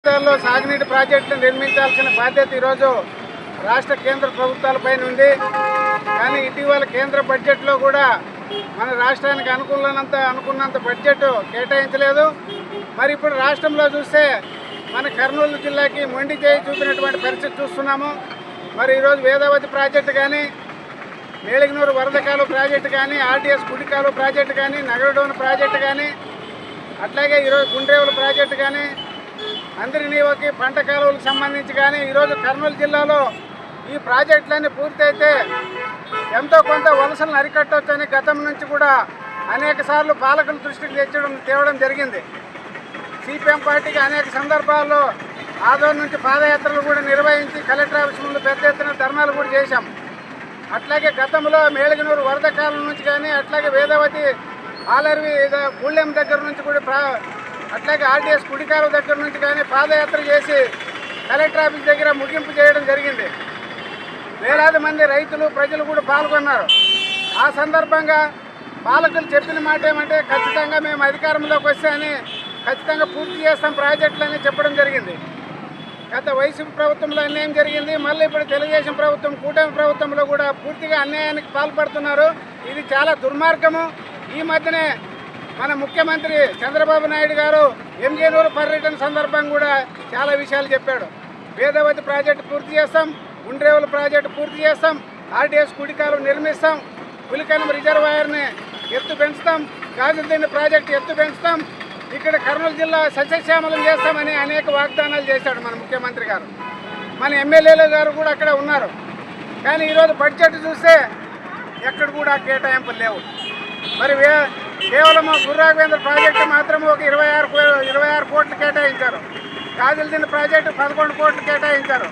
రాష్ట్రాల్లో సాగునీటి ప్రాజెక్టులు నిర్మించాల్సిన బాధ్యత ఈరోజు రాష్ట్ర కేంద్ర ప్రభుత్వాలపైన ఉంది. కానీ ఇటీవల కేంద్ర బడ్జెట్లో కూడా మన రాష్ట్రానికి అనుకున్నంత బడ్జెట్ కేటాయించలేదు. మరి ఇప్పుడు రాష్ట్రంలో చూస్తే మన కర్నూలు జిల్లాకి మొండి చేయి చూపినటువంటి పరిస్థితి చూస్తున్నాము. మరి ఈరోజు వేదావతి ప్రాజెక్టు కానీ, మేళగినూరు వరద కాలువ ప్రాజెక్టు కానీ, ఆర్టీఎస్ గుడి కాలువ ప్రాజెక్టు కానీ, నగరడోన్ ప్రాజెక్టు కానీ, అట్లాగే ఈరోజు గుండ్రేవుల ప్రాజెక్టు కానీ, అందరినీవకి పంట కాలువలకు సంబంధించి కానీ ఈరోజు కర్నూలు జిల్లాలో ఈ ప్రాజెక్టులన్నీ పూర్తయితే ఎంతో కొంత వలసలను అరికట్టవచ్చని గతం నుంచి కూడా అనేక సార్లు పాలకుల దృష్టికి తేవడం జరిగింది. సిపిఎం పార్టీకి అనేక సందర్భాల్లో ఆదోళన నుంచి పాదయాత్రలు కూడా నిర్వహించి కలెక్టర్ ఆఫీస్ ముందు పెద్ద ఎత్తున ధర్నాలు కూడా చేశాం. అట్లాగే గతంలో మేళగినూరు వరద కాలం నుంచి కానీ, అట్లాగే వేదావతి ఆలర్వి గూళ్ళెం దగ్గర నుంచి కూడా, అట్లాగే ఆర్టీఎస్ కుడికారు దగ్గర నుంచి కానీ పాదయాత్ర చేసి కలెక్టర్ ఆఫీస్ దగ్గర ముగింపు చేయడం జరిగింది. వేలాది మంది రైతులు ప్రజలు కూడా పాల్గొన్నారు. ఆ సందర్భంగా పాలకులు చెప్పిన మాట ఏమంటే ఖచ్చితంగా మేము అధికారంలోకి వస్తే అని ఖచ్చితంగా పూర్తి చేస్తాం ప్రాజెక్టులని చెప్పడం జరిగింది. గత వైసీపీ ప్రభుత్వంలో అన్యాయం జరిగింది. మళ్ళీ ఇప్పుడు తెలుగుదేశం ప్రభుత్వం, కూటమి ప్రభుత్వంలో కూడా పూర్తిగా అన్యాయానికి పాల్పడుతున్నారు. ఇది చాలా దుర్మార్గము. ఈ మధ్యనే మన ముఖ్యమంత్రి చంద్రబాబు నాయుడు గారు ఎంజేనూరు పర్యటన సందర్భంగా కూడా చాలా విషయాలు చెప్పాడు. వేదావతి ప్రాజెక్టు పూర్తి చేస్తాం, గుండ్రేవుల ప్రాజెక్టు పూర్తి చేస్తాం, ఆర్టీఎస్ కుడికాలు నిర్మిస్తాం, పులికనం రిజర్వాయర్ని ఎత్తు పెంచుతాం, గాజులదిన్నె ప్రాజెక్టు ఎత్తు పెంచుతాం, ఇక్కడ కర్నూలు జిల్లా సస్యశ్యామలం చేస్తామని అనేక వాగ్దానాలు చేశాడు మన ముఖ్యమంత్రి గారు. మన ఎమ్మెల్యేలు గారు కూడా అక్కడ ఉన్నారు. కానీ ఈరోజు బడ్జెట్ చూస్తే ఎక్కడ కూడా కేటాయింపులు లేవు. మరి కేవలం గుర్రాఘవేంద్ర ప్రాజెక్టు మాత్రం ఒక 26 కోట్లు కేటాయించారు. గాజులదిన్నె ప్రాజెక్టు 11 కోట్లు కేటాయించారు.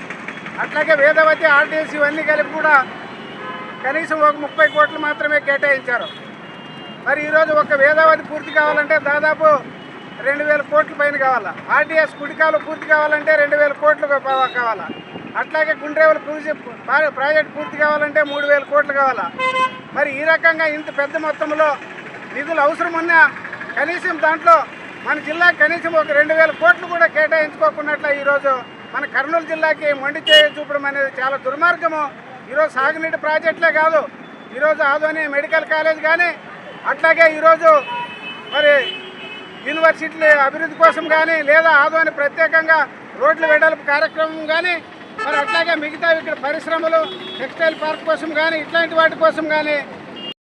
అట్లాగే వేదవతి, ఆర్టీసీ ఇవన్నీ కలిపి కూడా కనీసం ఒక 30 కోట్లు మాత్రమే కేటాయించారు. మరి ఈరోజు ఒక వేదావతి పూర్తి కావాలంటే దాదాపు 2000 కోట్ల పైన కావాలా. ఆర్టీఎస్ కుడికాలు పూర్తి కావాలంటే 2000 కోట్లు కావాలా. అట్లాగే గుండ్రేవుల ప్రాజెక్టు పూర్తి కావాలంటే 3000 కోట్లు కావాలా. మరి ఈ రకంగా ఇంత పెద్ద మొత్తంలో నిధులు అవసరం ఉన్నా కనీసం దాంట్లో మన జిల్లాకి కనీసం ఒక 2000 కోట్లు కూడా కేటాయించుకోకున్నట్ల ఈరోజు మన కర్నూలు జిల్లాకి మొండి చేయి చూపడం అనేది చాలా దుర్మార్గము. ఈరోజు సాగునీటి ప్రాజెక్టులే కాదు, ఈరోజు ఆదోని మెడికల్ కాలేజ్ కానీ, అట్లాగే ఈరోజు మరి యూనివర్సిటీల అభివృద్ధి కోసం కానీ, లేదా ఆదోని ప్రత్యేకంగా రోడ్ల వెడల్పు కార్యక్రమం కానీ, మరి అట్లాగే మిగతా ఇక్కడ పరిశ్రమలు, టెక్స్టైల్ పార్క్ కోసం కానీ, ఇట్లాంటి వాటి కోసం కానీ